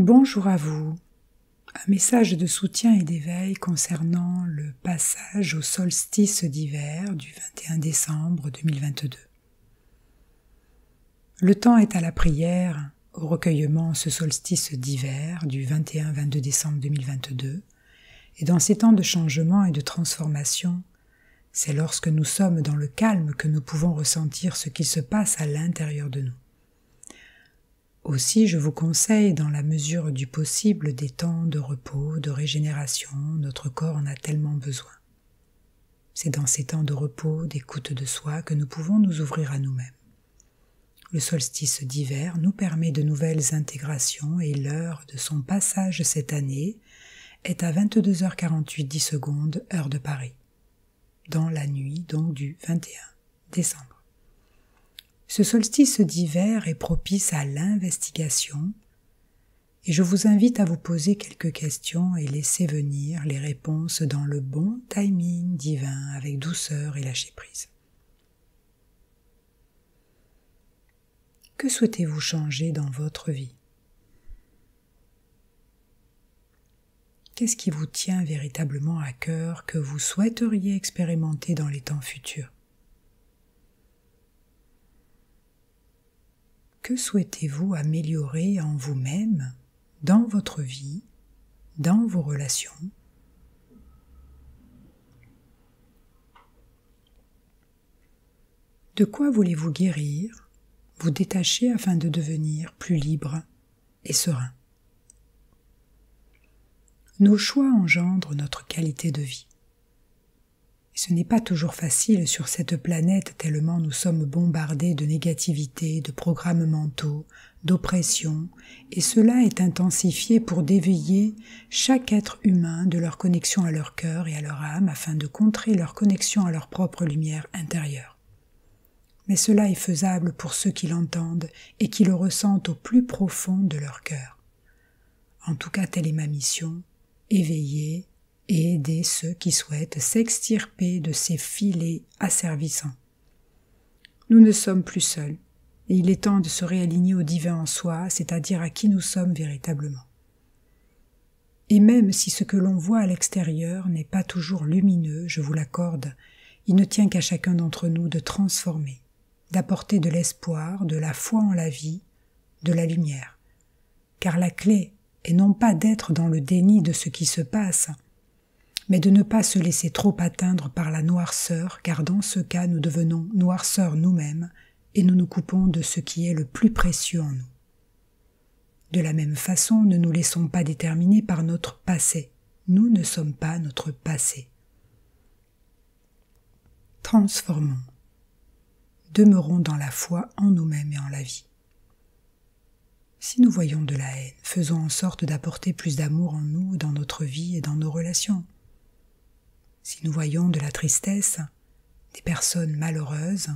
Bonjour à vous. Un message de soutien et d'éveil concernant le passage au solstice d'hiver du 21 décembre 2022. Le temps est à la prière, au recueillement ce solstice d'hiver du 21-22 décembre 2022, et dans ces temps de changement et de transformation, c'est lorsque nous sommes dans le calme que nous pouvons ressentir ce qui se passe à l'intérieur de nous. Aussi, je vous conseille, dans la mesure du possible, des temps de repos, de régénération. Notre corps en a tellement besoin. C'est dans ces temps de repos, d'écoute de soi, que nous pouvons nous ouvrir à nous-mêmes. Le solstice d'hiver nous permet de nouvelles intégrations et l'heure de son passage cette année est à 22h48 heure de Paris, dans la nuit donc du 21 décembre. Ce solstice d'hiver est propice à l'investigation et je vous invite à vous poser quelques questions et laisser venir les réponses dans le bon timing divin avec douceur et lâcher prise. Que souhaitez-vous changer dans votre vie? Qu'est-ce qui vous tient véritablement à cœur que vous souhaiteriez expérimenter dans les temps futurs? Que souhaitez-vous améliorer en vous-même, dans votre vie, dans vos relations? De quoi voulez-vous guérir, vous détacher afin de devenir plus libre et serein? Nos choix engendrent notre qualité de vie. Ce n'est pas toujours facile sur cette planète tellement nous sommes bombardés de négativité, de programmes mentaux, d'oppression, et cela est intensifié pour d'éveiller chaque être humain de leur connexion à leur cœur et à leur âme afin de contrer leur connexion à leur propre lumière intérieure. Mais cela est faisable pour ceux qui l'entendent et qui le ressentent au plus profond de leur cœur. En tout cas, telle est ma mission, éveiller et aider ceux qui souhaitent s'extirper de ces filets asservissants. Nous ne sommes plus seuls, et il est temps de se réaligner au divin en soi, c'est-à-dire à qui nous sommes véritablement. Et même si ce que l'on voit à l'extérieur n'est pas toujours lumineux, je vous l'accorde, il ne tient qu'à chacun d'entre nous de transformer, d'apporter de l'espoir, de la foi en la vie, de la lumière. Car la clé est non pas d'être dans le déni de ce qui se passe, mais de ne pas se laisser trop atteindre par la noirceur, car dans ce cas nous devenons noirceur nous-mêmes et nous nous coupons de ce qui est le plus précieux en nous. De la même façon, ne nous laissons pas déterminer par notre passé. Nous ne sommes pas notre passé. Transformons. Demeurons dans la foi en nous-mêmes et en la vie. Si nous voyons de la haine, faisons en sorte d'apporter plus d'amour en nous, dans notre vie et dans nos relations. Si nous voyons de la tristesse, des personnes malheureuses,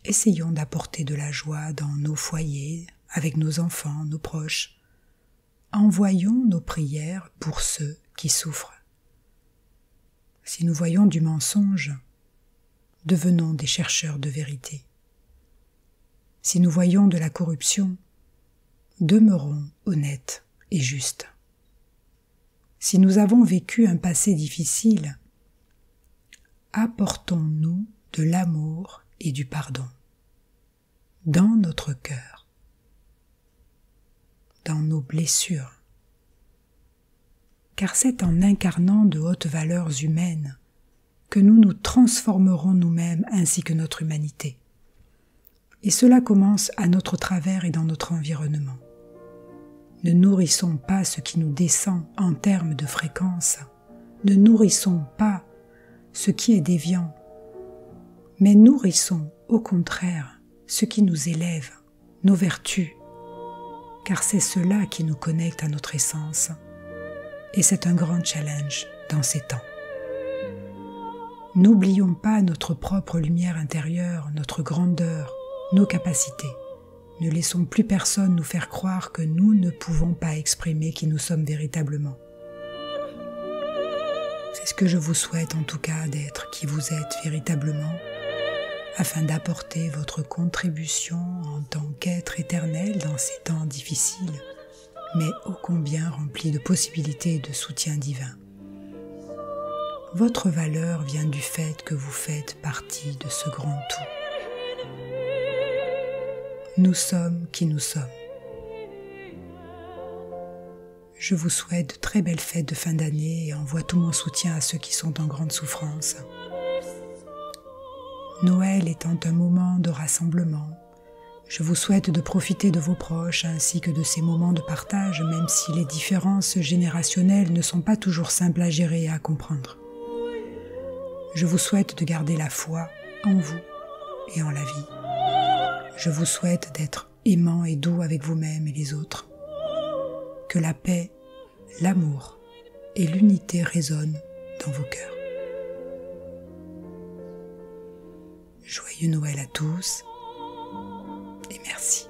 essayons d'apporter de la joie dans nos foyers, avec nos enfants, nos proches. Envoyons nos prières pour ceux qui souffrent. Si nous voyons du mensonge, devenons des chercheurs de vérité. Si nous voyons de la corruption, demeurons honnêtes et justes. Si nous avons vécu un passé difficile, apportons-nous de l'amour et du pardon dans notre cœur, dans nos blessures. Car c'est en incarnant de hautes valeurs humaines que nous nous transformerons nous-mêmes ainsi que notre humanité. Et cela commence à notre travers et dans notre environnement. Ne nourrissons pas ce qui nous descend en termes de fréquence. Ne nourrissons pas ce qui est déviant. Mais nourrissons, au contraire, ce qui nous élève, nos vertus. Car c'est cela qui nous connecte à notre essence. Et c'est un grand challenge dans ces temps. N'oublions pas notre propre lumière intérieure, notre grandeur, nos capacités. Ne laissons plus personne nous faire croire que nous ne pouvons pas exprimer qui nous sommes véritablement. C'est ce que je vous souhaite en tout cas, d'être qui vous êtes véritablement, afin d'apporter votre contribution en tant qu'être éternel dans ces temps difficiles, mais ô combien rempli de possibilités et de soutien divin. Votre valeur vient du fait que vous faites partie de ce grand tout. Nous sommes qui nous sommes. Je vous souhaite de très belles fêtes de fin d'année et envoie tout mon soutien à ceux qui sont en grande souffrance. Noël étant un moment de rassemblement, je vous souhaite de profiter de vos proches ainsi que de ces moments de partage, même si les différences générationnelles ne sont pas toujours simples à gérer et à comprendre. Je vous souhaite de garder la foi en vous et en la vie. Je vous souhaite d'être aimant et doux avec vous-même et les autres. Que la paix, l'amour et l'unité résonnent dans vos cœurs. Joyeux Noël à tous et merci.